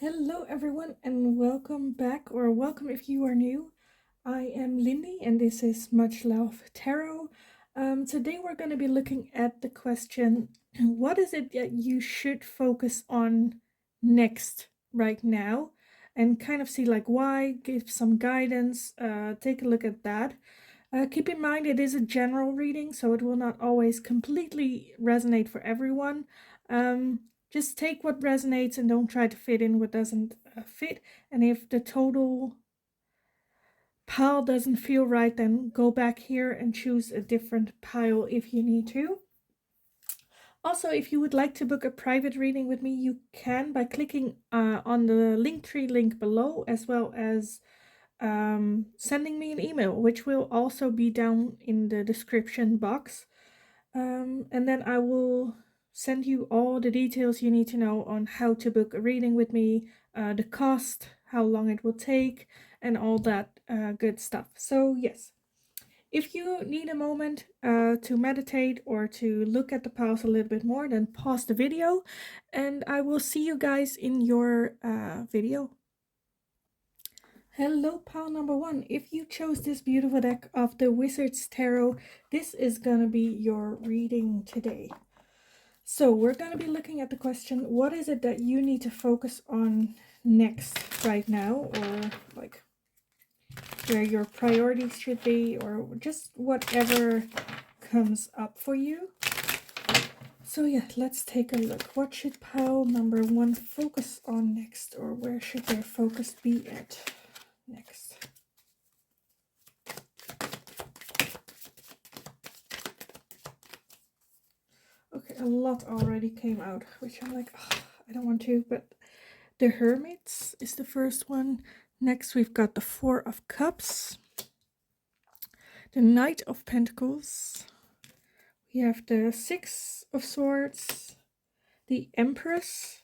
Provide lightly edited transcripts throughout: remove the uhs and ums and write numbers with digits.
Hello, everyone, and welcome back, or welcome if you are new. I am Lindy, and this is Much Love Tarot. Today, we're going to be looking at the question, what is it that you should focus on next right now? And kind of see like why, give some guidance, take a look at that. Keep in mind it is a general reading, so it will not always completely resonate for everyone. Just take what resonates and don't try to fit in what doesn't fit. And if the total pile doesn't feel right, then go back here and choose a different pile if you need to. Also, if you would like to book a private reading with me, you can by clicking on the Linktree link below, as well as sending me an email, which will also be down in the description box. And then I will send you all the details you need to know on how to book a reading with me, the cost, how long it will take, and all that good stuff. So yes, if you need a moment to meditate or to look at the piles a little bit more, then pause the video and I will see you guys in your video. Hello, pile number one. If you chose this beautiful deck of the Wizard's Tarot, this is gonna be your reading today. So we're gonna be looking at the question, what is it that you need to focus on next right now, or like where your priorities should be, or just whatever comes up for you. So yeah, let's take a look. What should pile number one focus on next, or where should their focus be at next? Okay, a lot already came out, which I'm like, oh, I don't want to, but the Hermits is the first one. Next, we've got the Four of Cups, the Knight of Pentacles. We have the Six of Swords, the Empress,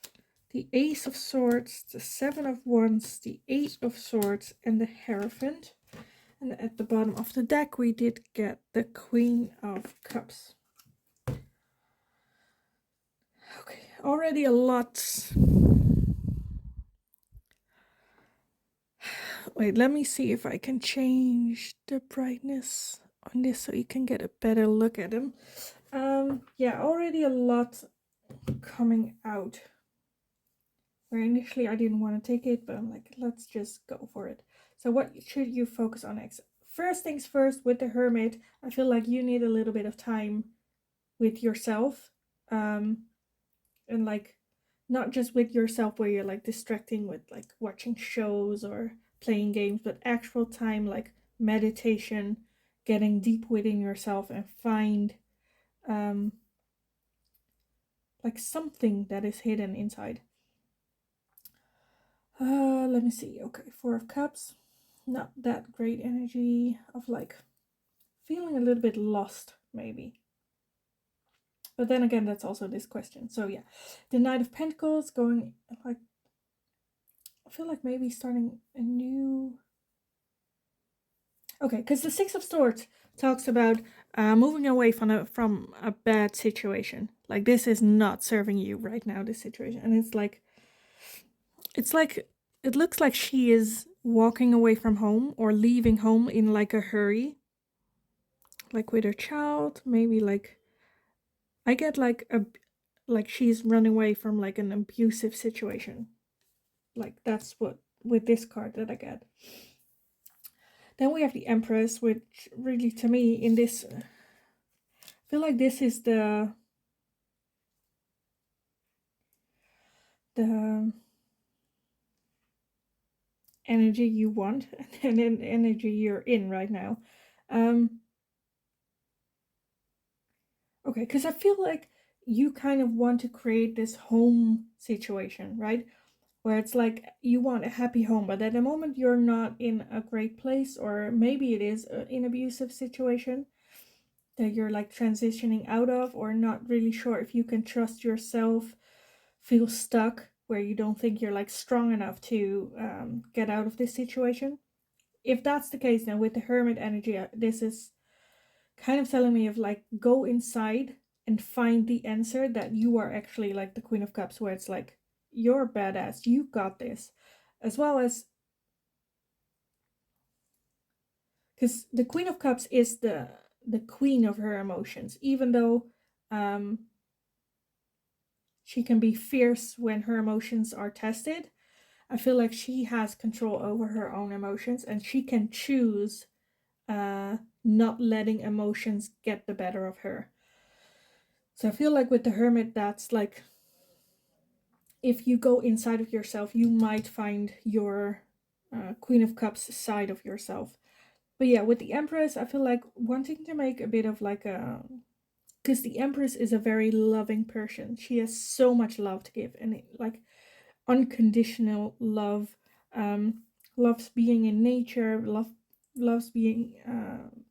the Ace of Swords, the Seven of Wands, the Eight of Swords, and the Hierophant. And at the bottom of the deck, we did get the Queen of Cups. Okay, already a lot. Wait, let me see if I can change the brightness on this so you can get a better look at them. Yeah, already a lot coming out. Where initially I didn't want to take it, but I'm like, let's just go for it. So what should you focus on next? First things first, with the Hermit, I feel like you need a little bit of time with yourself. And like, not just with yourself where you're like distracting with like watching shows or playing games, but actual time like meditation, getting deep within yourself and find like something that is hidden inside. Let me see. Okay, Four of Cups. Not that great energy of like feeling a little bit lost, maybe. But then again, that's also this question. So yeah, the Knight of Pentacles going like, I feel like maybe starting a new. Okay, because the Six of Swords talks about moving away from a bad situation. Like, this is not serving you right now, this situation. And it's like it looks like she is walking away from home or leaving home in like a hurry. Like with her child, maybe like I get like she's running away from like an abusive situation. Like that's what with this card that I get. Then we have the Empress, which really to me in this I feel like this is the energy you want and then energy you're in right now. Okay, because I feel like you kind of want to create this home situation, right? Where it's like you want a happy home, but at the moment you're not in a great place, or maybe it is an abusive situation that you're like transitioning out of, or not really sure if you can trust yourself, feel stuck where you don't think you're like strong enough to get out of this situation. If that's the case, then with the Hermit energy, this is kind of telling me of like, go inside and find the answer that you are actually like the Queen of Cups, where it's like you're badass, you got this. As well as, because the Queen of Cups is the queen of her emotions, even though she can be fierce when her emotions are tested. I feel like she has control over her own emotions, and she can choose not letting emotions get the better of her. So I feel like with the Hermit, that's like, if you go inside of yourself, you might find your Queen of Cups side of yourself. But yeah, with the Empress, I feel like wanting to make a bit of like a, because the Empress is a very loving person. She has so much love to give, and like unconditional love. Loves being in nature. Loves being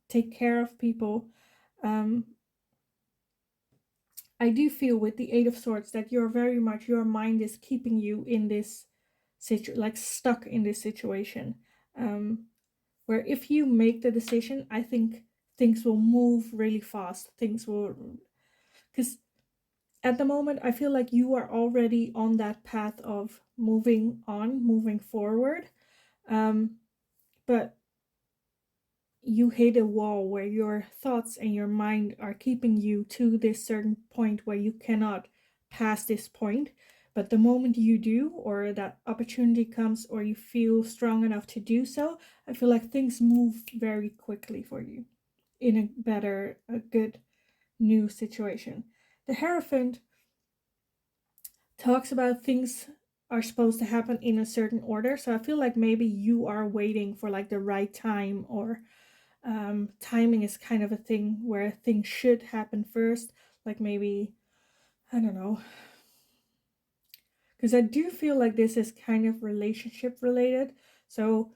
take care of people. I do feel with the Eight of Swords that you're very much, your mind is keeping you in this like stuck in this situation. Where if you make the decision, I think things will move really fast. Things will, because at the moment I feel like you are already on that path of moving on, moving forward. But you hit a wall where your thoughts and your mind are keeping you to this certain point where you cannot pass this point. But the moment you do, or that opportunity comes, or you feel strong enough to do so, I feel like things move very quickly for you in a good new situation. The Hierophant talks about things are supposed to happen in a certain order. So I feel like maybe you are waiting for like the right time, or timing is kind of a thing where things should happen first. Like maybe, I don't know. Because I do feel like this is kind of relationship related. So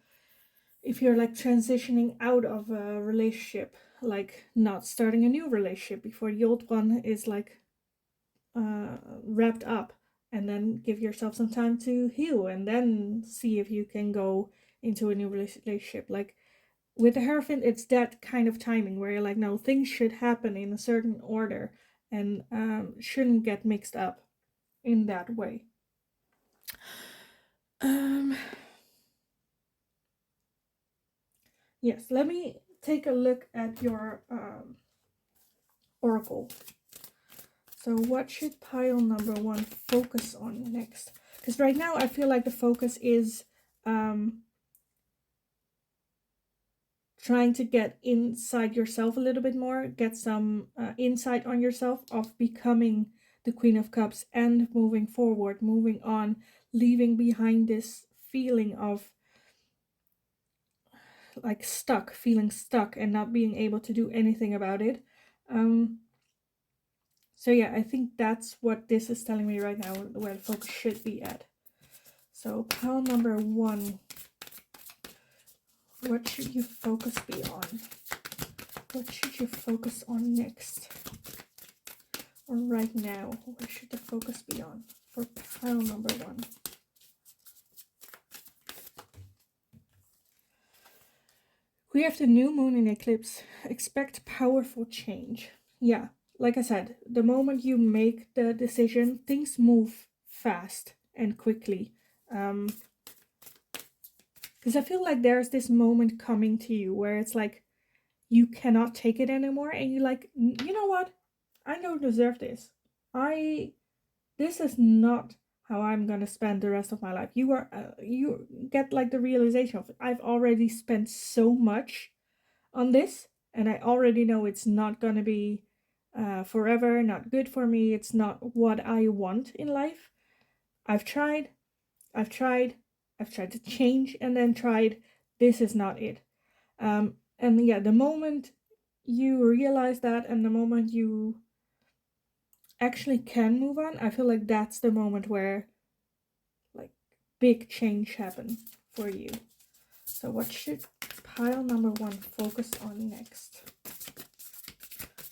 if you're like transitioning out of a relationship, like not starting a new relationship before the old one is like wrapped up, and then give yourself some time to heal and then see if you can go into a new relationship. Like with the Hierophant, it's that kind of timing where you're like, no, things should happen in a certain order, and shouldn't get mixed up in that way. Yes, let me take a look at your oracle. So what should pile number one focus on next? Because right now I feel like the focus is trying to get inside yourself a little bit more, get some insight on yourself of becoming the Queen of Cups and moving forward, moving on, leaving behind this feeling of like feeling stuck and not being able to do anything about it. So yeah, I think that's what this is telling me right now, where the focus should be at. So pile number one, what should you focus be on? What should you focus on next? Or right now, what should the focus be on for pile number one? We have the new moon in eclipse. Expect powerful change. Yeah, like I said, the moment you make the decision, things move fast and quickly. Because I feel like there's this moment coming to you where it's like you cannot take it anymore, and you're like, you know what? I don't deserve this. This is not how I'm gonna spend the rest of my life. You get like the realization of, I've already spent so much on this, and I already know it's not gonna be forever, not good for me. It's not what I want in life. I've tried to change and then tried. This is not it. And yeah, the moment you realize that, and the moment you actually can move on, I feel like that's the moment where like big change happen for you. So what should pile number one focus on next?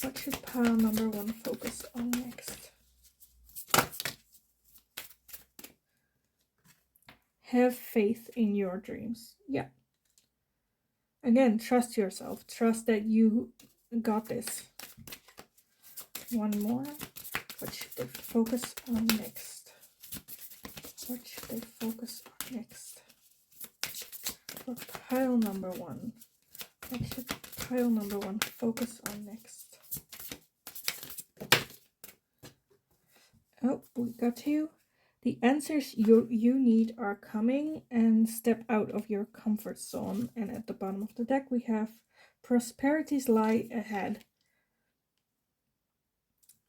What should pile number one focus on next? Have faith in your dreams. Yeah. Again, trust yourself. Trust that you got this. One more. What should they focus on next? What should they focus on next? For pile number one. What should pile number one focus on next? Oh, we got two. The answers you need are coming, and step out of your comfort zone. And at the bottom of the deck we have prosperities lie ahead.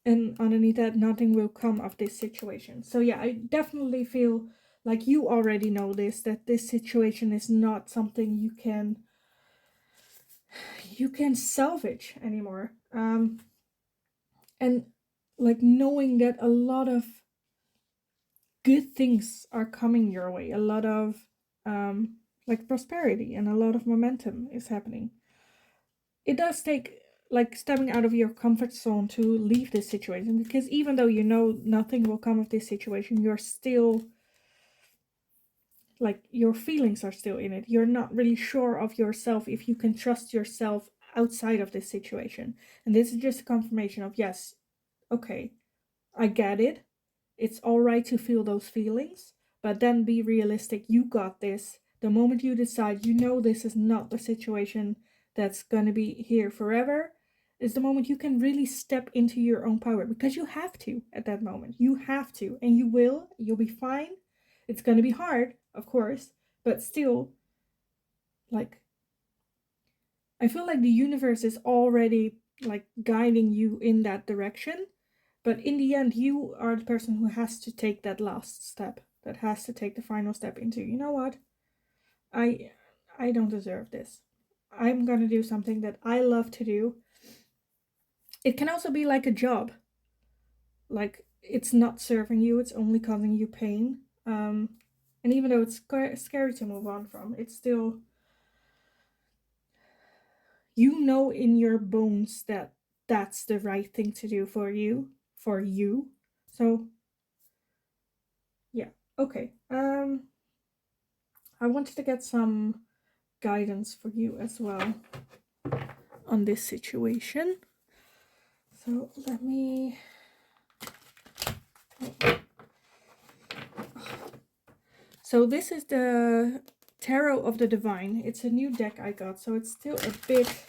And underneath that, nothing will come of this situation. So yeah, I definitely feel like you already know this, that this situation is not something you can salvage anymore. And like knowing that a lot of good things are coming your way, a lot of like prosperity and a lot of momentum is happening. It does take like stepping out of your comfort zone to leave this situation, because even though you know nothing will come of this situation, you're still like, your feelings are still in it. You're not really sure of yourself if you can trust yourself outside of this situation. And this is just a confirmation of, yes, okay, I get it. It's all right to feel those feelings, but then be realistic. You got this. The moment you decide, you know, this is not the situation that's going to be here forever, is the moment you can really step into your own power, because you have to at that moment. You have to, and you will. You'll be fine. It's going to be hard, of course, but still, like, I feel like the universe is already like guiding you in that direction. But in the end, you are the person who has to take that last step, that has to take the final step into, you know what? I don't deserve this. I'm gonna do something that I love to do. It can also be like a job. Like, it's not serving you, it's only causing you pain. And even though it's scary to move on from, it's still, you know in your bones that that's the right thing to do for you. So yeah, okay. I wanted to get some guidance for you as well on this situation. So let me... So this is the Tarot of the Divine. It's a new deck I got, so it's still a bit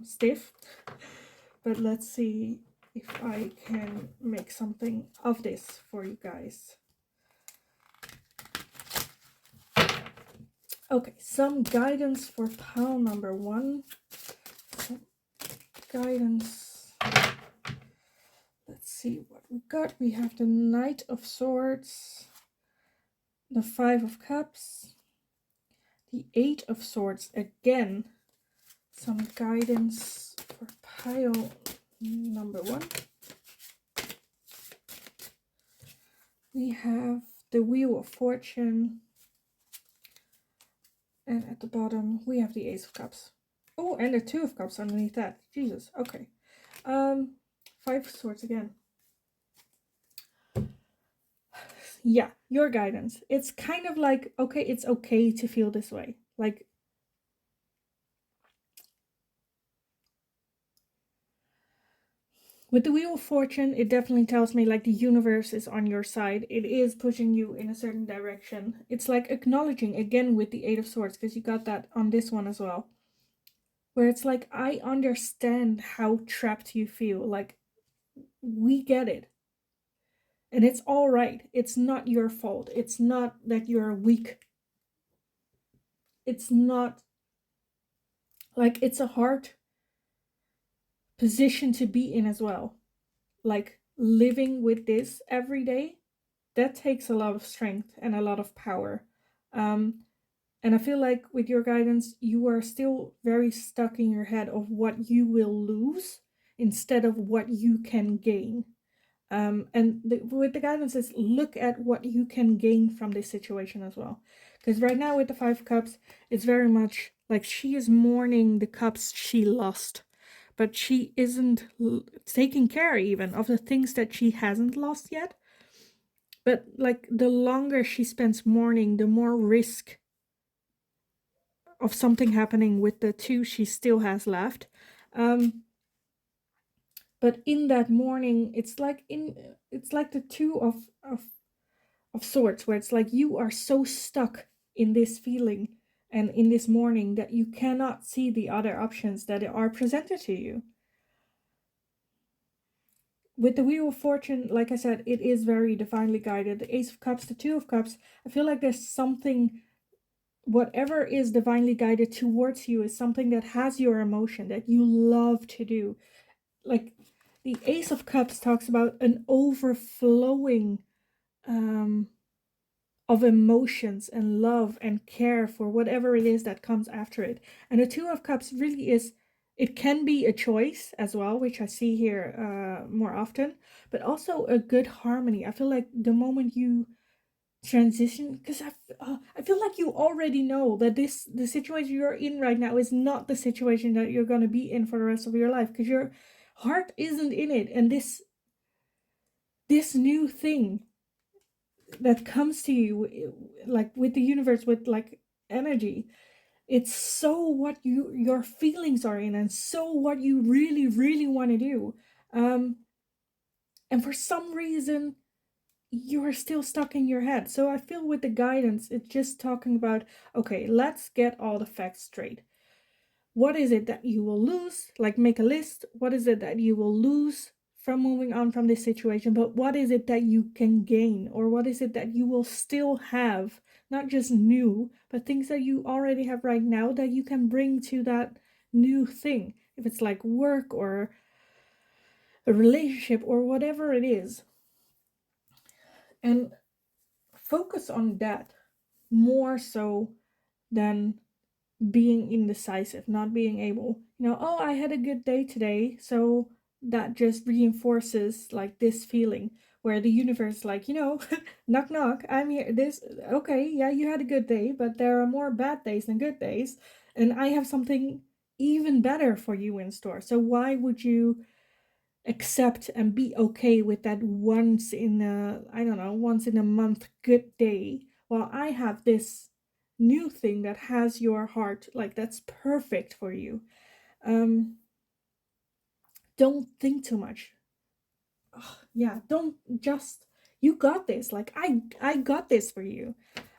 stiff. But let's see if I can make something of this for you guys. Okay, some guidance for pile number one. Some guidance. Let's see what we got. We have the Knight of Swords, the Five of Cups, the Eight of Swords again. Some guidance for pile number one. We have the Wheel of Fortune. And at the bottom, we have the Ace of Cups. Oh, and the Two of Cups underneath that. Jesus, okay. Five of Swords again. Yeah, your guidance. It's kind of like, okay, it's okay to feel this way. Like, with the Wheel of Fortune, it definitely tells me like the universe is on your side. It is pushing you in a certain direction. It's like acknowledging again with the Eight of Swords, because you got that on this one as well. Where it's like, I understand how trapped you feel. Like, we get it. And it's all right. It's not your fault. It's not that you're weak. It's not like, it's a hard position to be in as well. Like, living with this every day, that takes a lot of strength and a lot of power. And I feel like with your guidance, you are still very stuck in your head of what you will lose instead of what you can gain. And with the guidance is, look at what you can gain from this situation as well. Because right now with the Five of Cups, it's very much like she is mourning the cups she lost. But she isn't taking care even of the things that she hasn't lost yet. But like, the longer she spends mourning, the more risk of something happening with the two she still has left. But in that mourning, it's like the two of sorts, where it's like you are so stuck in this feeling and in this morning that you cannot see the other options that are presented to you. With the Wheel of Fortune, like I said, it is very divinely guided. The Ace of Cups, the Two of Cups, I feel like there's something, whatever is divinely guided towards you is something that has your emotion, that you love to do. Like the Ace of Cups talks about an overflowing of emotions and love and care for whatever it is that comes after it. And the Two of Cups really is, it can be a choice as well, which I see here more often, but also a good harmony. I feel like the moment you transition, because I feel like you already know that the situation you're in right now is not the situation that you're going to be in for the rest of your life, because your heart isn't in it. And this new thing that comes to you, like with the universe, with like energy, it's so what your feelings are in, and so what you really really want to do. And for some reason you're still stuck in your head. So I feel with the guidance, it's just talking about, okay, let's get all the facts straight. What is it that you will lose? Like, make a list. What is it that you will lose from moving on from this situation? But what is it that you can gain? Or what is it that you will still have? Not just new, but things that you already have right now that you can bring to that new thing. If it's like work or a relationship or whatever it is. And focus on that more so than being indecisive, not being able, oh, I had a good day today, so that just reinforces like this feeling where the universe, like, knock knock, I'm here. This, okay, yeah, you had a good day, but there are more bad days than good days, and I have something even better for you in store. So why would you accept and be okay with that once in a, I don't know, once in a month good day, while I have this new thing that has your heart, like, that's perfect for you. Don't think too much. Ugh, yeah, don't just, you got this. Like, I got this for you.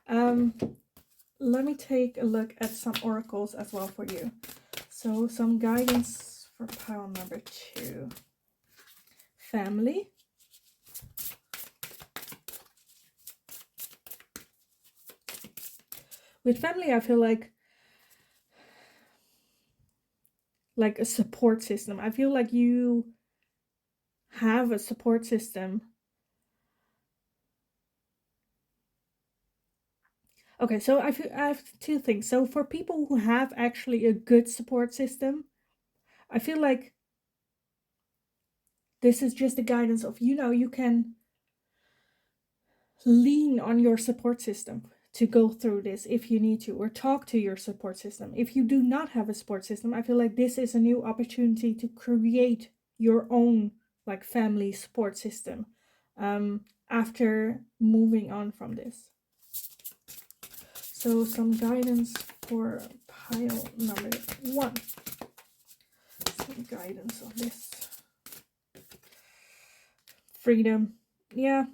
um Let me take a look at some oracles as well for you. So some guidance for pile number 2. Family. With family, I feel like a support system. I feel like you have a support system. Okay, so I have two things. So for people who have actually a good support system, I feel like this is just the guidance of, you can lean on your support system to go through this if you need to, or talk to your support system. If you do not have a support system, I feel like this is a new opportunity to create your own like family support system after moving on from this. So some guidance for pile number 1. Some guidance on this. Freedom. Yeah.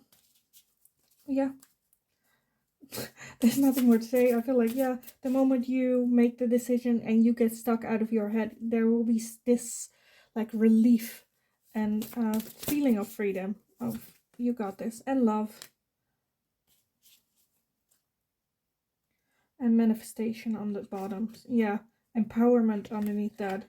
There's nothing more to say. I feel like, yeah, the moment you make the decision and you get stuck out of your head, there will be this like relief and feeling of freedom, of you got this, and love and manifestation on the bottom. Yeah, empowerment underneath that.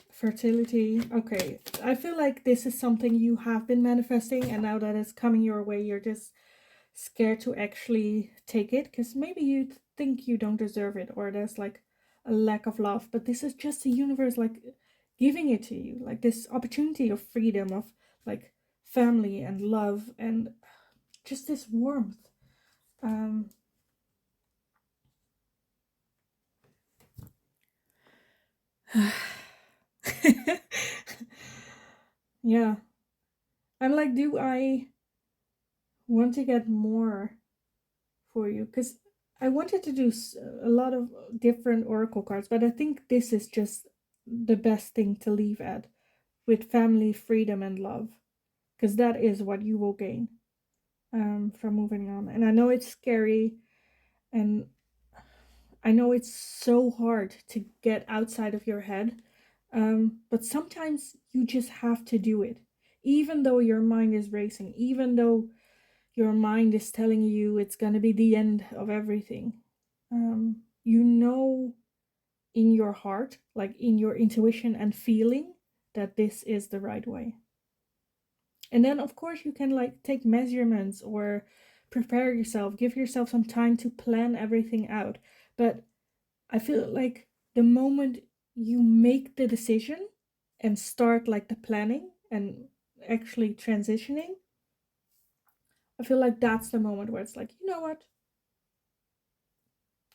Fertility. Okay, I feel like this is something you have been manifesting, and now that it's coming your way, you're just scared to actually take it, because maybe you think you don't deserve it, or there's like a lack of love. But this is just the universe like giving it to you, like this opportunity of freedom, of like family and love and just this warmth. Yeah, I'm like, do I want to get more for you? Because I wanted to do a lot of different oracle cards, but I think this is just the best thing to leave at, with family, freedom, and love, because that is what you will gain. from moving on. And I know it's scary, and I know it's so hard to get outside of your head, but sometimes you just have to do it. Even though your mind is racing, even though your mind is telling you it's going to be the end of everything, you know in your heart, like in your intuition and feeling, that this is the right way. And then, of course, you can like take measurements or prepare yourself, give yourself some time to plan everything out. But I feel like the moment you make the decision and start like the planning and actually transitioning, I feel like that's the moment where it's like, you know what?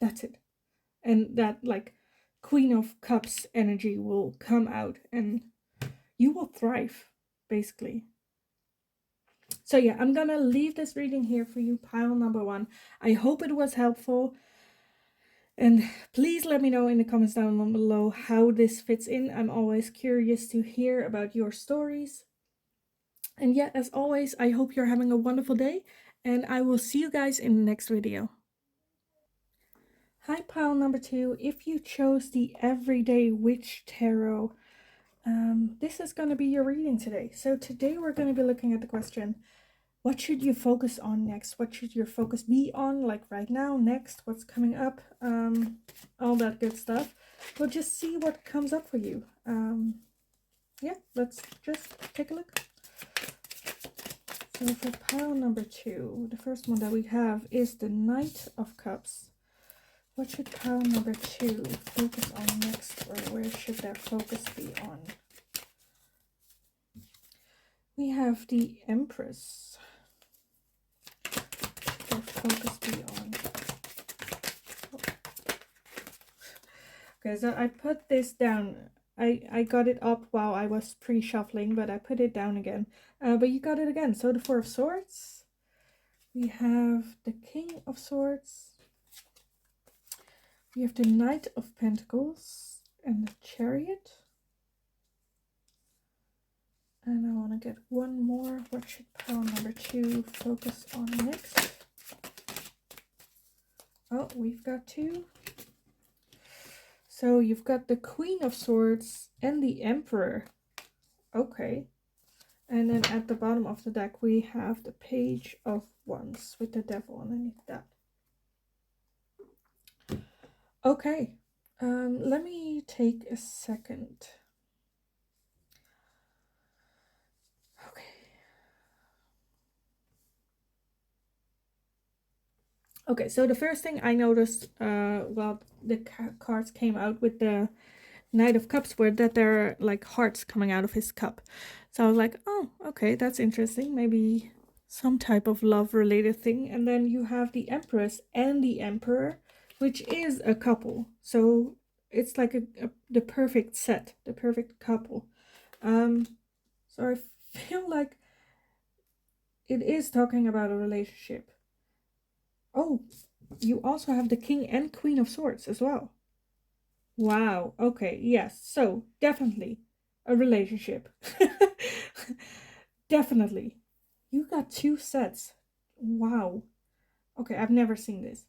That's it. And that like Queen of Cups energy will come out and you will thrive, basically. So yeah, I'm gonna leave this reading here for you, pile number 1. I hope it was helpful. And please let me know in the comments down below how this fits in. I'm always curious to hear about your stories. And yeah, as always, I hope you're having a wonderful day, and I will see you guys in the next video. Hi, pile number 2. If you chose the Everyday Witch Tarot, this is going to be your reading today. So today we're going to be looking at the question, what should you focus on next? What should your focus be on, like right now, next, what's coming up, all that good stuff. We'll just see what comes up for you. Yeah, let's just take a look. So for pile number 2, the first one that we have is the Knight of Cups. What should pile number 2 focus on next, or where should their focus be on? We have the Empress. Their focus be on. Okay, so I put this down. I got it up while I was pre-shuffling, but I put it down again. But you got it again. So the Four of Swords. We have the King of Swords. We have the Knight of Pentacles and the Chariot. And I want to get one more. What should pile number 2 focus on next? Oh, we've got 2. So you've got the Queen of Swords and the Emperor. Okay. And then at the bottom of the deck we have the Page of Wands with the Devil underneath that. Okay. Let me take a second. Okay. Okay, so the first thing I noticed, well, the cards came out with the Knight of Cups were that there are like hearts coming out of his cup. So I was like, oh, okay, that's interesting. Maybe some type of love related thing. And then you have the Empress and the Emperor, which is a couple. So it's like the perfect set, the perfect couple. So I feel like it is talking about a relationship. Oh, you also have the King and Queen of Swords as well. Wow. Okay. Yes. So definitely a relationship. Definitely. You got 2 sets. Wow. Okay. I've never seen this.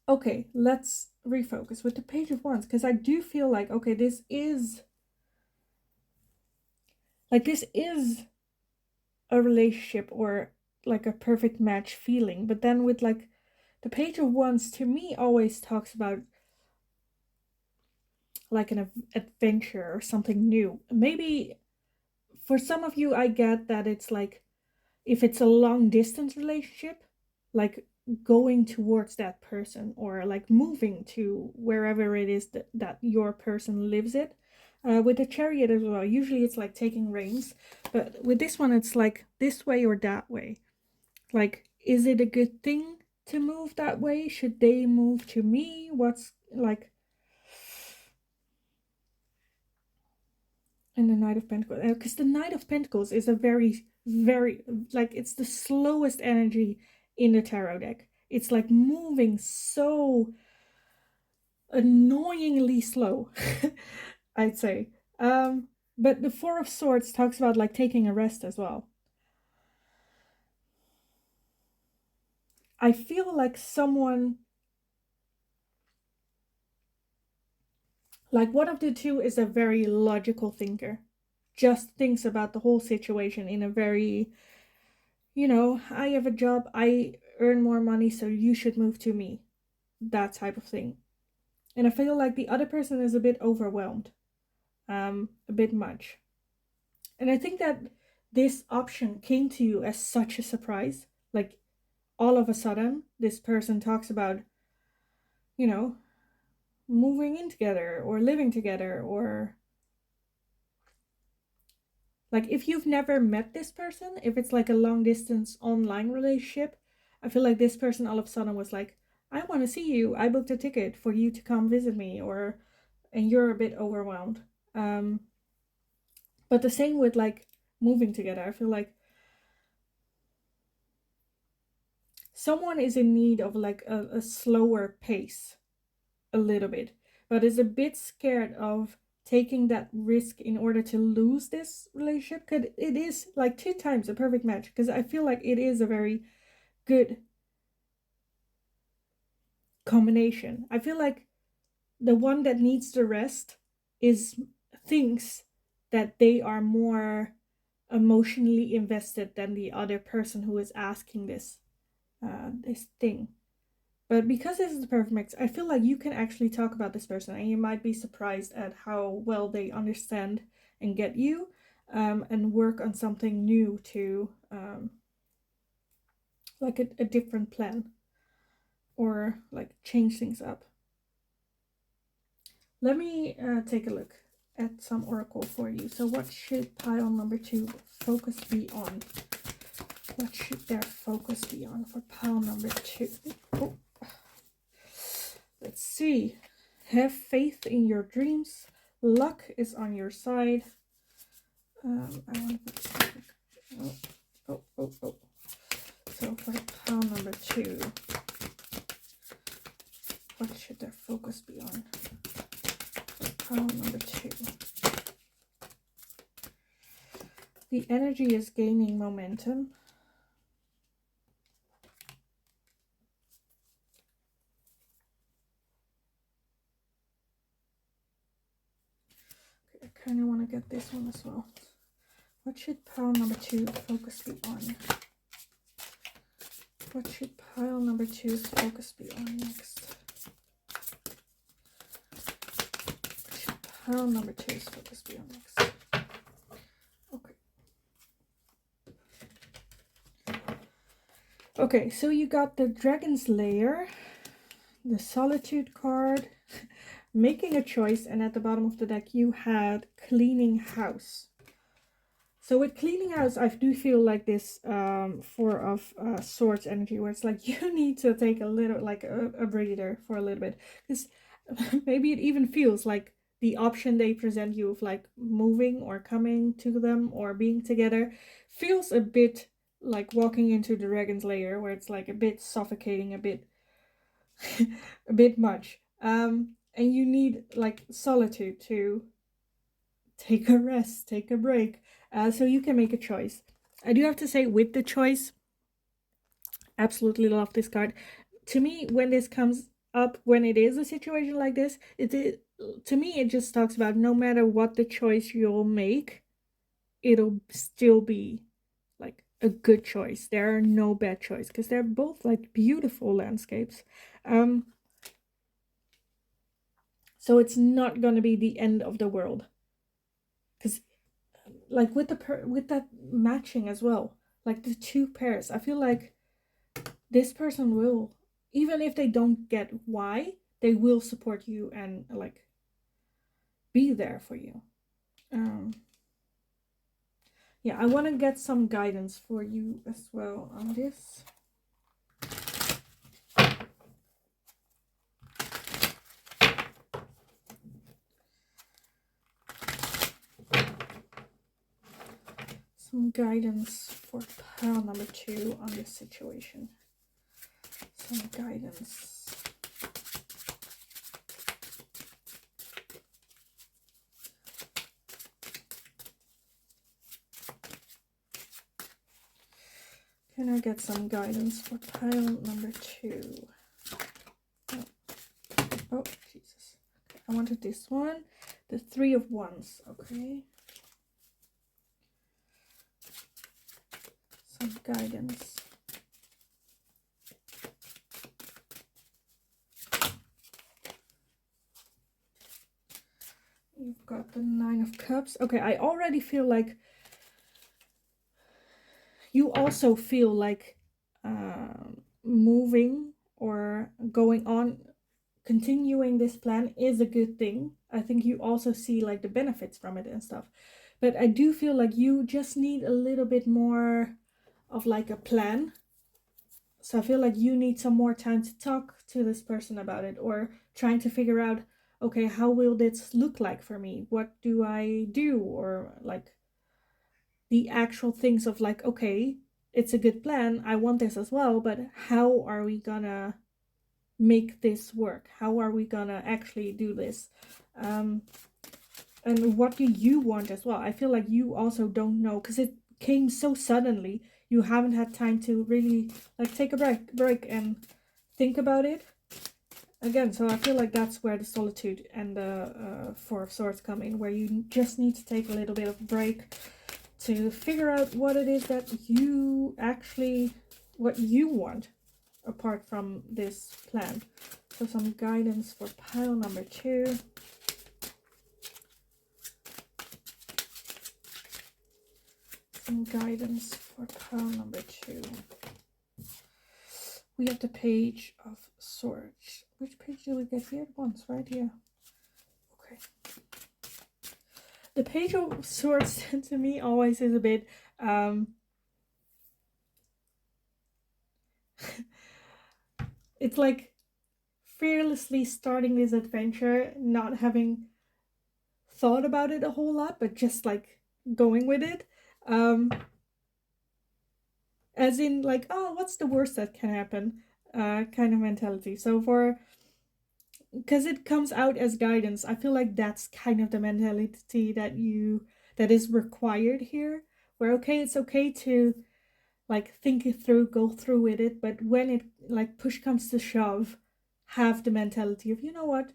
Okay. Let's refocus with the Page of Wands, because I do feel like, okay, this is a relationship or like a perfect match feeling. But then with like the Page of Wands, to me, always talks about like an adventure or something new. Maybe for some of you, I get that it's like, if it's a long distance relationship, like going towards that person or like moving to wherever it is that your person lives it. With the Chariot as well, usually it's like taking reins, but with this one, it's like this way or that way. Like, is it a good thing to move that way? Should they move to me? What's like, and the Knight of Pentacles, because the Knight of Pentacles is a very, very, like, it's the slowest energy in the tarot deck. It's like moving so annoyingly slow, I'd say. But the Four of Swords talks about like taking a rest as well. I feel like someone, like one of the two is a very logical thinker, just thinks about the whole situation in a very, I have a job, I earn more money, so you should move to me, that type of thing. And I feel like the other person is a bit overwhelmed, a bit much. And I think that this option came to you as such a surprise. Like all of a sudden, this person talks about, you know, moving in together or living together, or like if you've never met this person, if it's like a long distance online relationship, I feel like this person all of a sudden was like, I want to see you. I booked a ticket for you to come visit me, or and you're a bit overwhelmed. Um, but the same with like moving together. I feel like someone is in need of like a slower pace a little bit, but is a bit scared of taking that risk in order to lose this relationship, because it is like 2 times a perfect match, because I feel like it is a very good combination. I feel like the one that needs the rest is thinks that they are more emotionally invested than the other person who is asking this thing. But because this is the perfect mix, I feel like you can actually talk about this person and you might be surprised at how well they understand and get you, and work on something new to, like a different plan, or like change things up. Let me take a look at some oracle for you. So what should pile number 2 focus be on? What should their focus be on for pile number 2? Oh. Let's see. Have faith in your dreams. Luck is on your side. I want to put oh. So for pile number 2, what should their focus be on? For pile number 2. The energy is gaining momentum. Okay, I kind of want to get this one as well. What should pile number 2 focus be on? What should pile number 2's focus be on next? What should pile number 2's focus be on next? Okay. Okay, so you got the Dragon's Lair, the Solitude card, making a choice, and at the bottom of the deck you had Cleaning House. So with Cleaning House, I do feel like this Four of Swords energy, where it's like you need to take a little, like a breather for a little bit. Because maybe it even feels like the option they present you of like moving or coming to them or being together feels a bit like walking into the Dragon's Lair, where it's like a bit suffocating, a bit a bit much. And you need like solitude to take a rest, take a break. So you can make a choice. I do have to say, with the choice, absolutely love this card. To me, when this comes up, when it is a situation like this, to me, it just talks about no matter what the choice you'll make, it'll still be like a good choice. There are no bad choice, because they're both like beautiful landscapes. So it's not gonna be the end of the world, because like with that matching as well, like the 2 pairs, I feel like this person will, even if they don't get why, they will support you and like be there for you. Yeah, I want to get some guidance for you as well on this. Some guidance for pile number 2 on this situation. Some guidance. Can I get some guidance for pile number 2? Oh, Jesus. Okay, I wanted this one. The 3 of Wands. Okay. Some guidance. You've got the 9 of Cups. Okay, I already feel like you also feel like moving or going on, continuing this plan is a good thing. I think you also see like the benefits from it and stuff. But I do feel like you just need a little bit more of like a plan. So I feel like you need some more time to talk to this person about it, or trying to figure out, okay, how will this look like for me? What do I do? Or like the actual things of like, okay, it's a good plan. I want this as well, but how are we gonna make this work? How are we gonna actually do this? And what do you want as well? I feel like you also don't know because it came so suddenly. You haven't had time to really like take a break and think about it again. So I feel like that's where the solitude and the 4 of Swords come in, where you just need to take a little bit of a break to figure out what it is that you actually, what you want apart from this plan. So some guidance for pile number 2. Some guidance for pile number 2. We have the Page of Swords. Which page did we get here? Once, right here. Okay. The Page of Swords to me always is a bit it's like fearlessly starting this adventure, not having thought about it a whole lot, but just like going with it. As in like, oh, what's the worst that can happen? Kind of mentality. So because it comes out as guidance, I feel like that's kind of the mentality that is required here. Where okay, it's okay to like think it through, go through with it, but when it like push comes to shove, have the mentality of, you know what,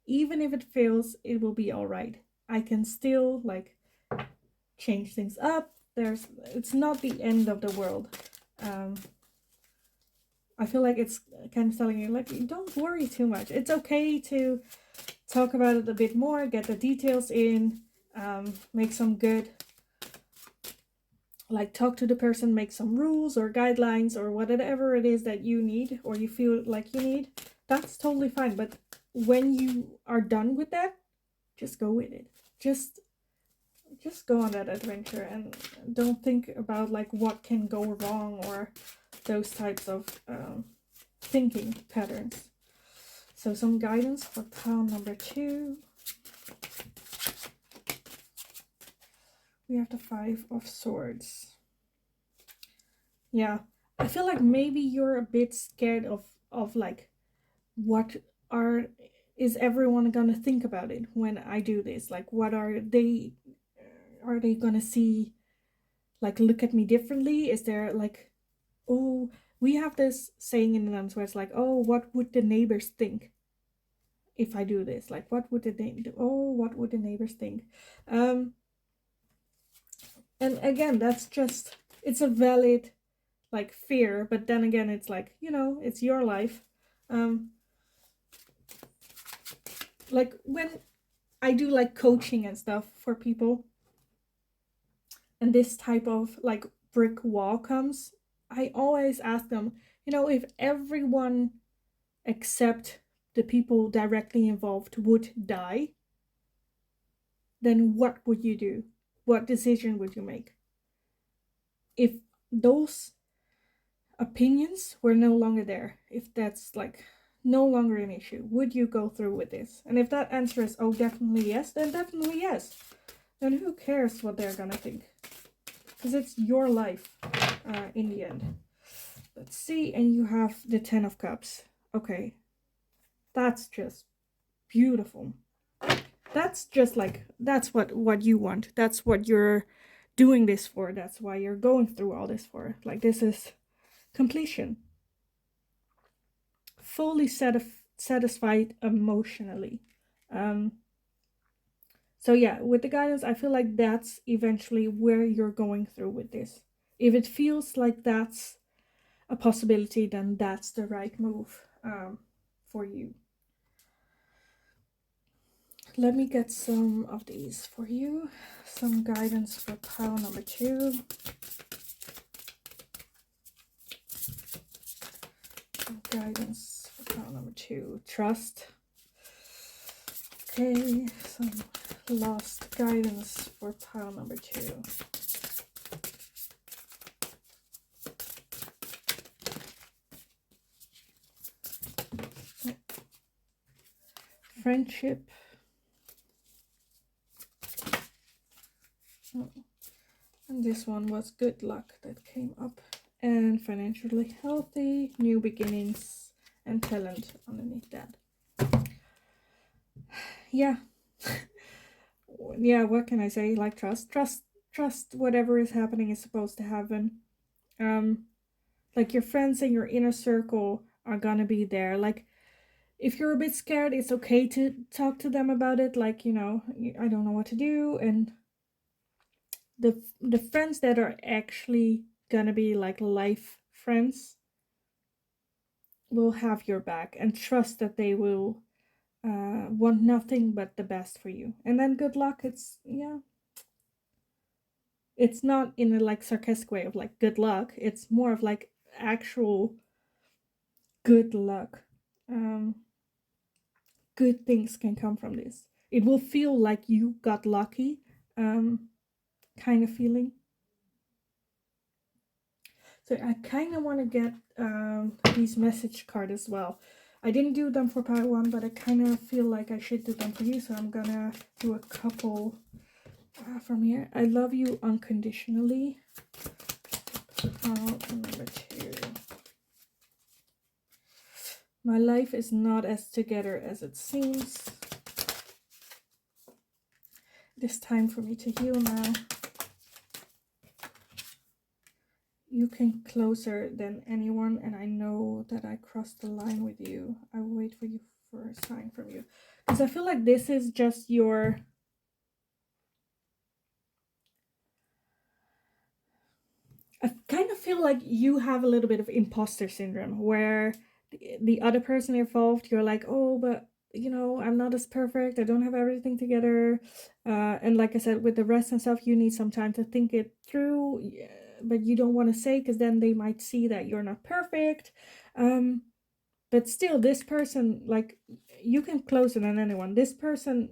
even if it fails, it will be all right. I can still like change things up. It's not the end of the world. I feel like it's kind of telling you like, don't worry too much. It's okay to talk about it a bit more, get the details in, make some good, like talk to the person, make some rules or guidelines or whatever it is that you need or you feel like you need. That's totally fine. But when you are done with that, just go with it. Just go on that adventure and don't think about like what can go wrong or those types of thinking patterns. So some guidance for pile number 2. We have the 5 of Swords. Yeah, I feel like maybe you're a bit scared of like, what is everyone gonna think about it when I do this? Like, what are they gonna see? Like, look at me differently? Is there like, oh, we have this saying in the Netherlands where it's like, oh, what would the neighbors think if I do this? Like, what would the neighbors think? And again, that's just, it's a valid like fear, but then again, it's like, you know, it's your life. Like when I do like coaching and stuff for people, and this type of like brick wall comes, I always ask them, you know, if everyone except the people directly involved would die, then what would you do? What decision would you make? If those opinions were no longer there, if that's like no longer an issue, would you go through with this? And if that answer is, oh, definitely yes, then definitely yes. Then who cares what they're gonna think? Because it's your life in the end. Let's see, and you have the 10 of Cups. Okay, that's just beautiful. That's just like, that's what you want. That's what you're doing this for. That's why you're going through all this for. Like, this is completion. Fully satisfied emotionally. So yeah, with the guidance, I feel like that's eventually where you're going through with this. If it feels like that's a possibility, then that's the right move for you. Let me get some of these for you. Some guidance for pile number 2. Some guidance for pile number 2. Trust. Okay, some lost guidance for pile number 2. Friendship. And this one was good luck that came up. And financially healthy, new beginnings, and talent underneath that. Yeah. Yeah, what can I say? Like, trust whatever is happening is supposed to happen. Like, your friends in your inner circle are gonna be there. Like, if you're a bit scared, it's okay to talk to them about it. Like, you know, I don't know what to do. And the friends that are actually gonna be like life friends will have your back, and trust that they will want nothing but the best for you. And then good luck. It's, yeah, it's not in a like sarcastic way of like good luck. It's more of like actual good luck. Good things can come from this. It will feel like you got lucky, kind of feeling. So I kind of want to get these message cards as well. I didn't do them for part 1, but I kind of feel like I should do them for you. So I'm gonna do a couple from here. I love you unconditionally. Number 2. My life is not as together as it seems. It is time for me to heal now. You came closer than anyone, and I know that I crossed the line with you. I will wait for you for a sign from you. Because I feel like this is just your... I kind of feel like you have a little bit of imposter syndrome, where the other person involved, you're like, oh, but you know, I'm not as perfect. I don't have everything together. And like I said, with the rest and stuff, you need some time to think it through. Yeah, but you don't want to say, because then they might see that you're not perfect. But still, this person, like, you can closer than anyone. This person,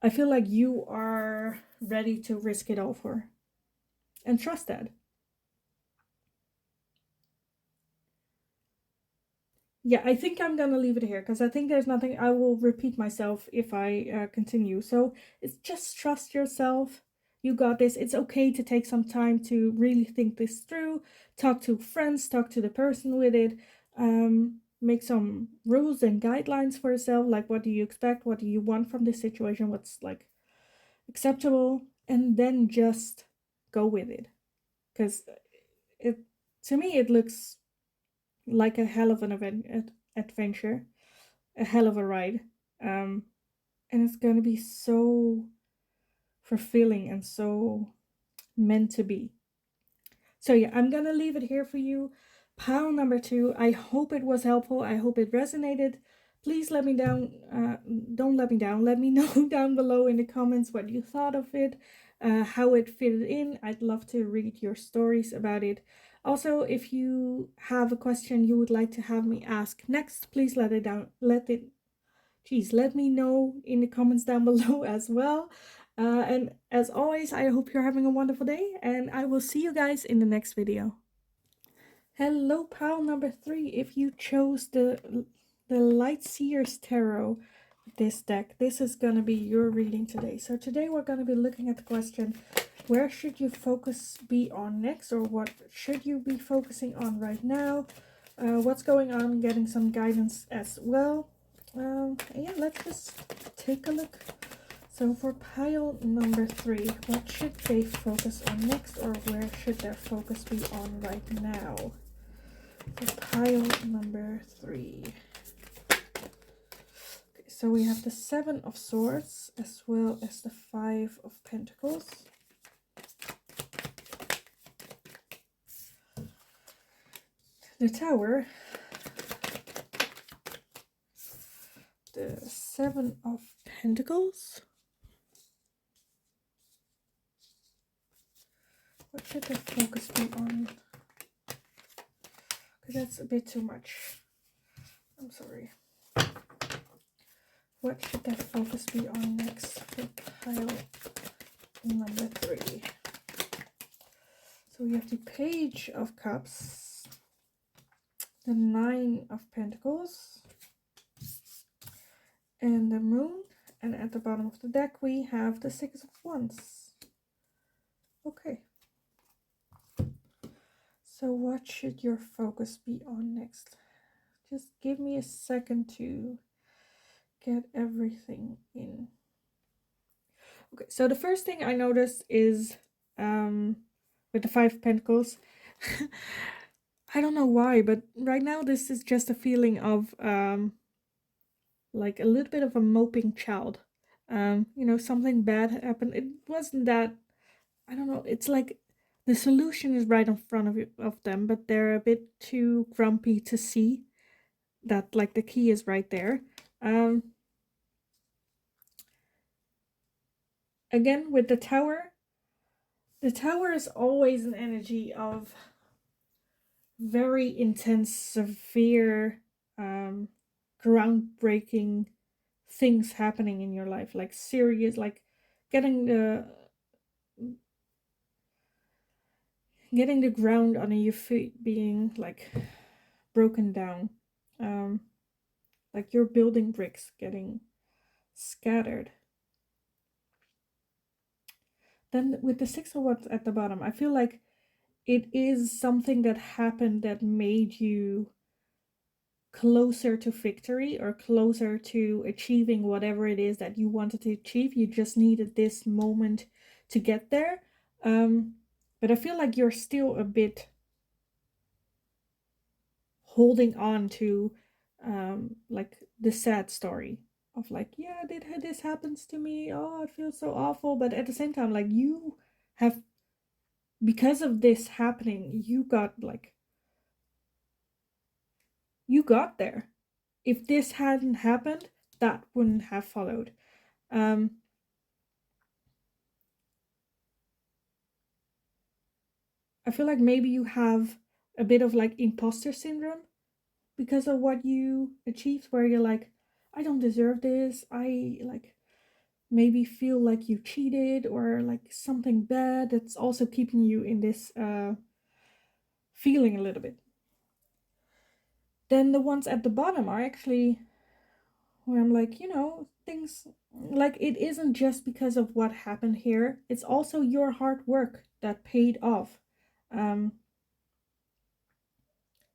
I feel like you are ready to risk it all for. And trust that. Yeah, I think I'm gonna leave it here, because I think there's nothing... I will repeat myself if I continue. So it's just trust yourself. You got this. It's okay to take some time to really think this through. Talk to friends, talk to the person with it. Make some rules and guidelines for yourself. Like, what do you expect? What do you want from this situation? What's like acceptable? And then just go with it. Because it, to me, it looks like a hell of an adventure, a hell of a ride, and it's gonna be so fulfilling and so meant to be. So yeah, I'm gonna leave it here for you. Pile number 2. I hope it was helpful. I hope it resonated. Please let me down. Don't let me down. Let me know down below in the comments what you thought of it, how it fitted in. I'd love to read your stories about it. Also, if you have a question you would like to have me ask next, please let me know in the comments down below as well. And as always, I hope you're having a wonderful day, and I will see you guys in the next video. Hello, pile number 3. If you chose the Light Seers Tarot, this deck, this is going to be your reading today. So today we're going to be looking at the question, where should you focus be on next, or what should you be focusing on right now? What's going on? Getting some guidance as well. Yeah, let's just take a look. So for pile number 3, what should they focus on next, or where should their focus be on right now? For pile number 3. Okay, so we have the 7 of Swords as well as the 5 of Pentacles. The Tower, the 7 of Pentacles. What should the focus be on? Because that's a bit too much. I'm sorry. What should their focus be on next for pile number 3? So we have the Page of Cups, the 9 of Pentacles, and the Moon. And at the bottom of the deck we have the 6 of Wands. Okay. So what should your focus be on next? Just give me a second to get everything in. Okay, so the first thing I noticed is with the 5 of Pentacles, I don't know why, but right now this is just a feeling of like a little bit of a moping child. You know, something bad happened. It wasn't that, I don't know, it's like the solution is right in front of them, but they're a bit too grumpy to see that like the key is right there. Again, with the Tower is always an energy of very intense, severe, groundbreaking things happening in your life, like serious, like getting the ground under your feet being like broken down, like your building bricks getting scattered. Then with the 6 of Wands at the bottom, I feel like it is something that happened that made you closer to victory or closer to achieving whatever it is that you wanted to achieve. You just needed this moment to get there. But I feel like you're still a bit holding on to like the sad story of like, yeah, this happens to me, oh, I feel so awful. But at the same time, like, you have, because of this happening, you got there. If this hadn't happened, that wouldn't have followed. I feel like maybe you have a bit of like imposter syndrome because of what you achieved, where you're like, I don't deserve this. I like maybe feel like you cheated or like something bad that's also keeping you in this feeling a little bit. Then the ones at the bottom are actually where I'm like, you know, things like, it isn't just because of what happened here, it's also your hard work that paid off.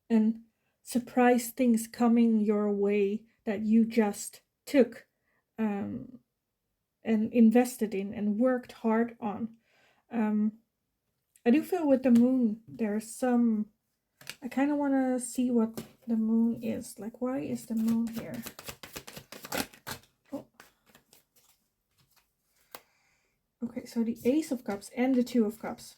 And surprise things coming your way that you just took and invested in and worked hard on. I do feel with the moon, there's some, I kind of want to see what the moon is. Like, why is the moon here? Oh. Okay, so the Ace of Cups and the 2 of Cups.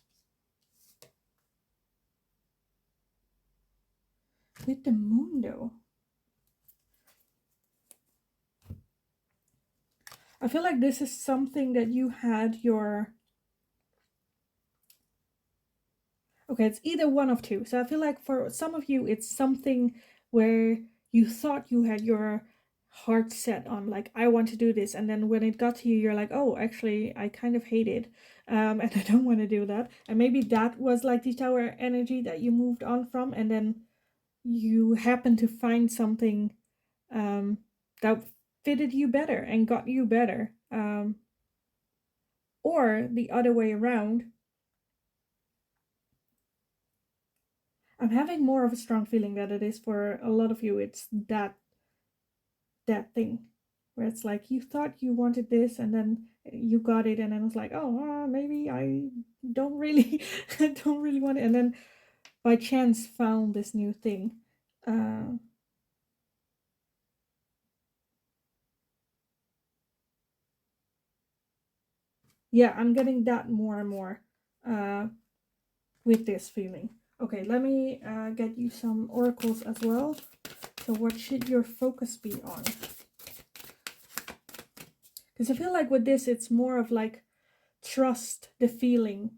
With the moon, though, I feel like this is something that you had your... Okay, it's either one of two. So I feel like for some of you, it's something where you thought you had your heart set on, like, I want to do this. And then when it got to you, you're like, oh, actually, I kind of hate it. And I don't want to do that. And maybe that was like the Tower energy that you moved on from. And then you happened to find something that fitted you better and got you better. Or the other way around, I'm having more of a strong feeling that it is for a lot of you, it's that thing. where it's like you thought you wanted this and then you got it, and then it's like, oh, maybe I don't really don't really want it, and then by chance found this new thing. Yeah, I'm getting that more and more with this feeling. Okay, let me get you some oracles as well. So what should your focus be on? Because I feel like with this, it's more of like trust the feeling.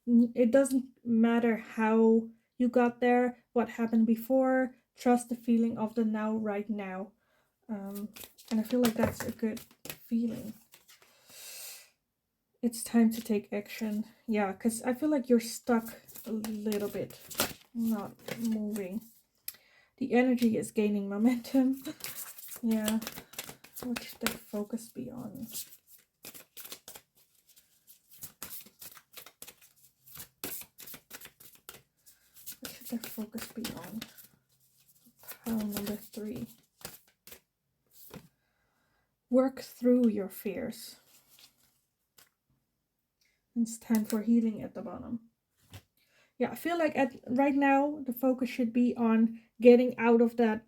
It doesn't matter how you got there, what happened before. Trust the feeling of the now, right now. And I feel like that's a good feeling. It's time to take action. Yeah, because I feel like you're stuck a little bit, not moving. The energy is gaining momentum. Yeah. What should their focus be on? What should their focus be on? Pile number 3. Work through your fears. It's time for healing at the bottom. Yeah, I feel like right now the focus should be on getting out of that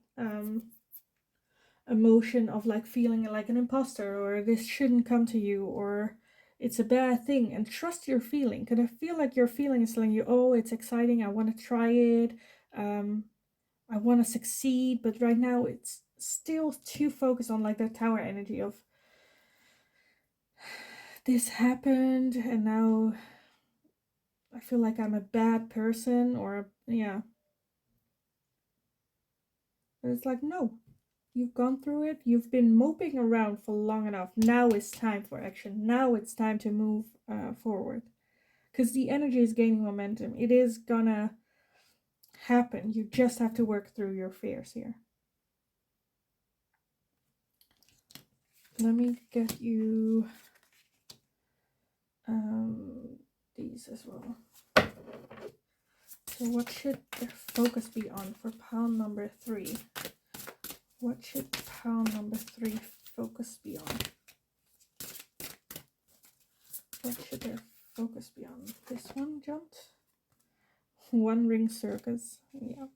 emotion of like feeling like an imposter, or this shouldn't come to you, or it's a bad thing, and trust your feeling. Because I feel like your feeling is telling you, oh, it's exciting, I want to try it, I want to succeed, but right now it's still too focused on like that tower energy of this happened and now I feel like I'm a bad person, or yeah. But it's like, no, you've gone through it, you've been moping around for long enough. Now it's time for action. Now it's time to move forward. Because the energy is gaining momentum. It is gonna happen. You just have to work through your fears here. Let me get you these as well. So what should the focus be on for pile number 3? What should pile number 3 focus be on? What should their focus be on? This one jumped. One ring circus. Yeah.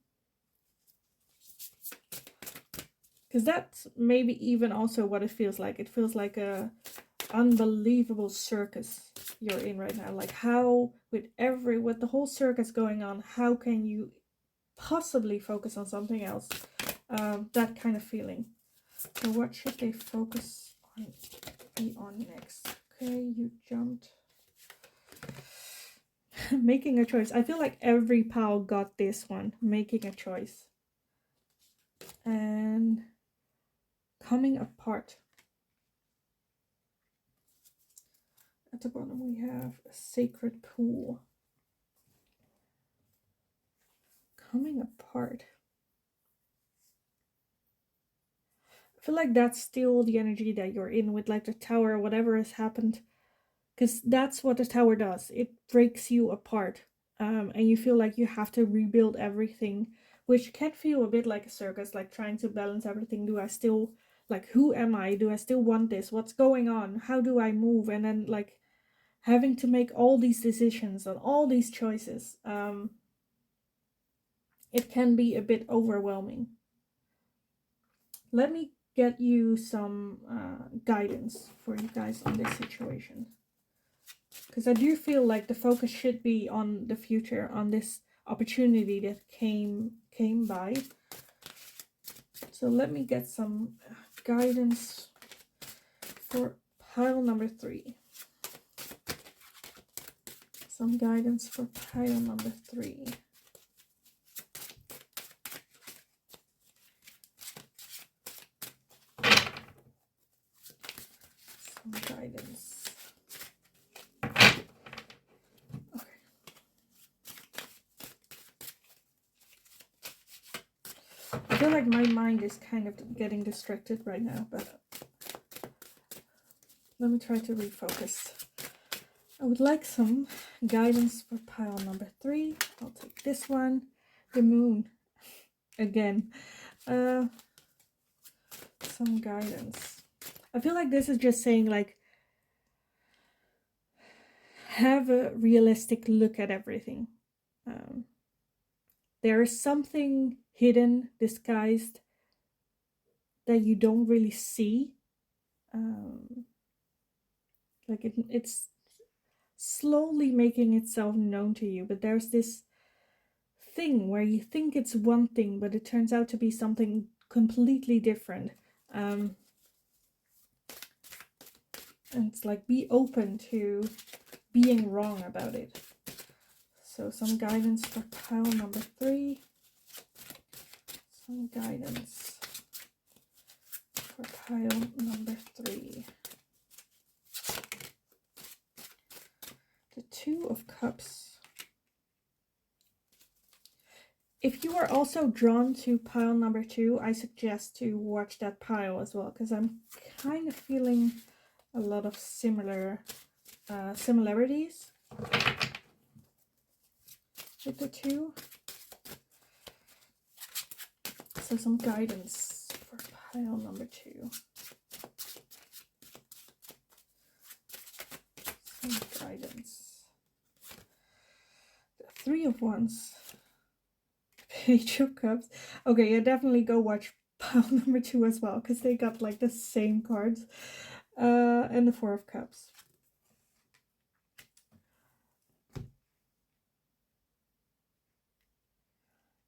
Because that's maybe even also what it feels like. It feels like a unbelievable circus you're in right now. Like how with the whole circus going on, how can you possibly focus on something else? That kind of feeling. So what should they focus on, be on next? Okay, you jumped. Making a choice. I feel like every pal got this one. Making a choice. And coming apart. At the bottom we have a sacred pool. Coming apart. I feel like that's still the energy that you're in with like the tower, whatever has happened. Because that's what the tower does. It breaks you apart. And you feel like you have to rebuild everything, which can feel a bit like a circus, like trying to balance everything. Do I still, like, who am I? Do I still want this? What's going on? How do I move? And then, like, having to make all these decisions and all these choices. It can be a bit overwhelming. Let me get you some guidance for you guys on this situation. Because I do feel like the focus should be on the future, on this opportunity that came by. So let me get some guidance for pile number 3. Some guidance for pile number 3. Some guidance. I feel like my mind is kind of getting distracted right now, but let me try to refocus. I would like some guidance for pile number 3. I'll take this one. The moon. Again. Some guidance. I feel like this is just saying like, have a realistic look at everything. There is something hidden, disguised, that you don't really see. Like it's slowly making itself known to you, but there's this thing where you think it's one thing, but it turns out to be something completely different. And it's like, be open to being wrong about it. So some guidance for pile number 3. Some guidance for pile number 3. The 2 of Cups. If you are also drawn to pile number 2, I suggest to watch that pile as well, because I'm kind of feeling a lot of similarities with the 2. So some guidance for pile number 2. Some guidance. The 3 of Wands. Page of Cups. Okay, yeah, definitely go watch pile number 2 as well, because they got like the same cards. And the 4 of Cups.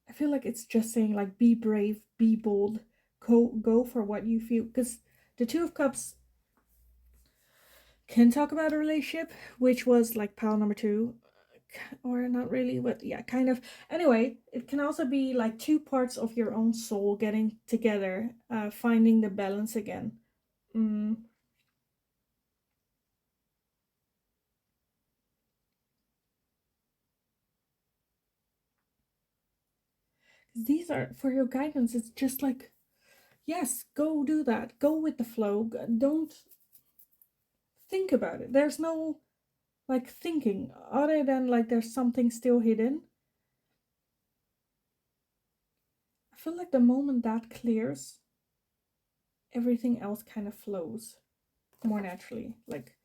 I feel like it's just saying like, be brave, be bold, go for what you feel, because the 2 of Cups can talk about a relationship, which was like pile number 2, or not really, but yeah, kind of. Anyway, it can also be like 2 parts of your own soul getting together, finding the balance again. These are for your guidance. It's just like, yes, go do that, go with the flow, don't think about it. There's no like thinking other than like there's something still hidden. I feel like the moment that clears, everything else kind of flows more naturally, like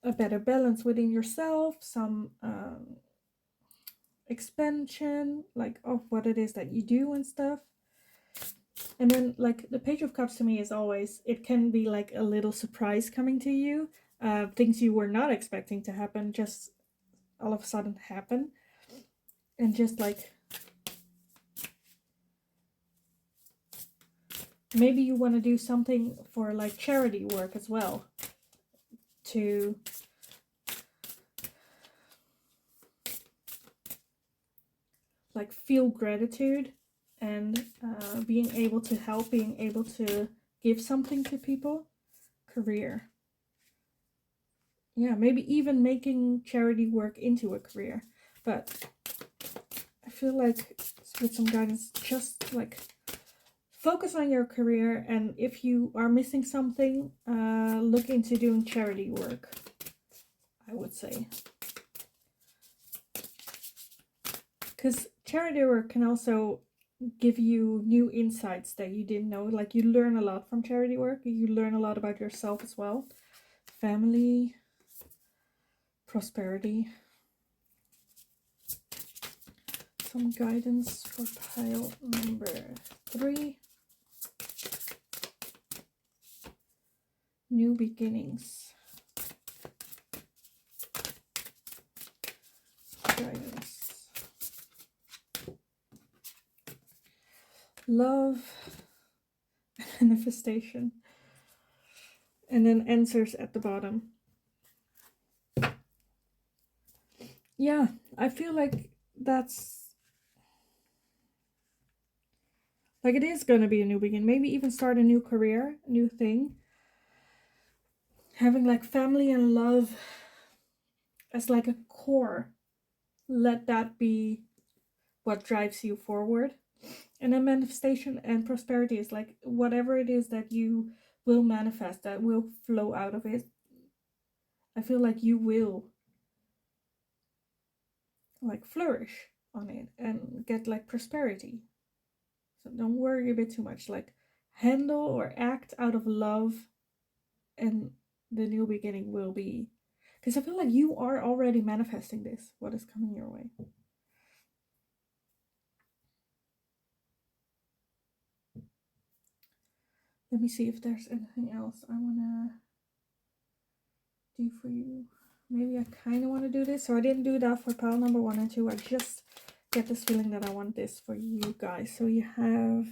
a better balance within yourself, some expansion like of what it is that you do and stuff. And then like the Page of Cups to me is always, it can be like a little surprise coming to you, things you were not expecting to happen just all of a sudden happen. And just like, maybe you want to do something for like charity work as well, to like feel gratitude and being able to help, being able to give something to people. Career. Yeah, maybe even making charity work into a career. But I feel like with some guidance, just like focus on your career, and if you are missing something, look into doing charity work, I would say. Because charity work can also give you new insights that you didn't know. Like, you learn a lot from charity work. You learn a lot about yourself as well. Family, prosperity. Some guidance for pile number 3. New beginnings. Guidance. Love. Manifestation. And then answers at the bottom. Yeah, I feel like that's like, it is going to be a new beginning. Maybe even start a new career, a new thing. Having like family and love as like a core. Let that be what drives you forward. And then manifestation and prosperity is like, whatever it is that you will manifest, that will flow out of it. I feel like you will like flourish on it and get like prosperity. So don't worry a bit too much. Like, handle or act out of love, and the new beginning will be. Because I feel like you are already manifesting this, what is coming your way. Let me see if there's anything else I want to do for you. Maybe I kind of want to do this. So I didn't do that for pile number 1 and 2. I just get this feeling that I want this for you guys. So you have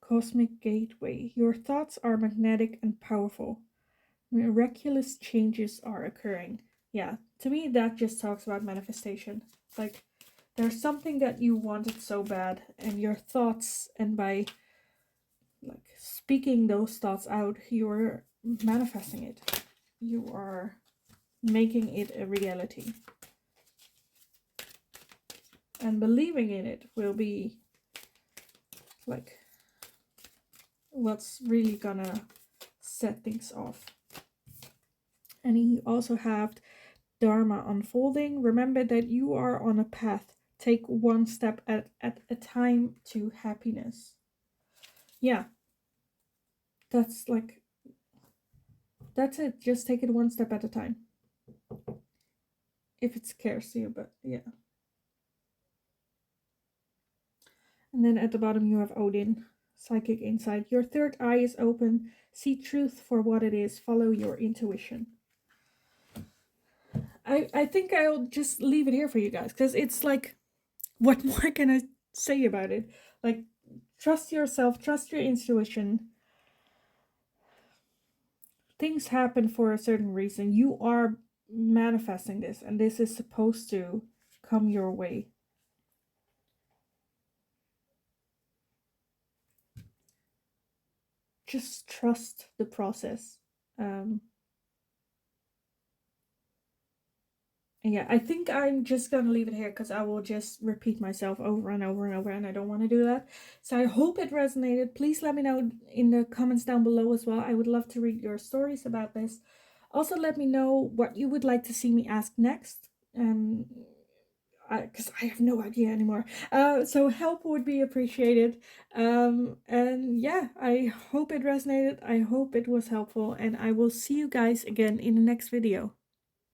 Cosmic Gateway. Your thoughts are magnetic and powerful. Miraculous changes are occurring. Yeah, to me that just talks about manifestation. Like, there's something that you wanted so bad, and your thoughts, and by like speaking those thoughts out, you're manifesting it. You are making it a reality. And believing in it will be like what's really gonna set things off. And you also have Dharma unfolding. Remember that you are on a path. Take one step at a time to happiness. Yeah. That's it. Just take it one step at a time. If it scares you, but yeah. And then at the bottom you have Odin, psychic insight. Your third eye is open. See truth for what it is. Follow your intuition. I think I'll just leave it here for you guys, because it's like, what more can I say about it? Like, trust yourself, trust your intuition. Things happen for a certain reason. You are manifesting this, and this is supposed to come your way. Just trust the process. Yeah, I think I'm just gonna leave it here, because I will just repeat myself over and over and over, and I don't want to do that. So I hope it resonated. Please let me know in the comments down below as well. I would love to read your stories about this. Also, let me know what you would like to see me ask next. Because I have no idea anymore. So help would be appreciated. And yeah, I hope it resonated. I hope it was helpful, and I will see you guys again in the next video.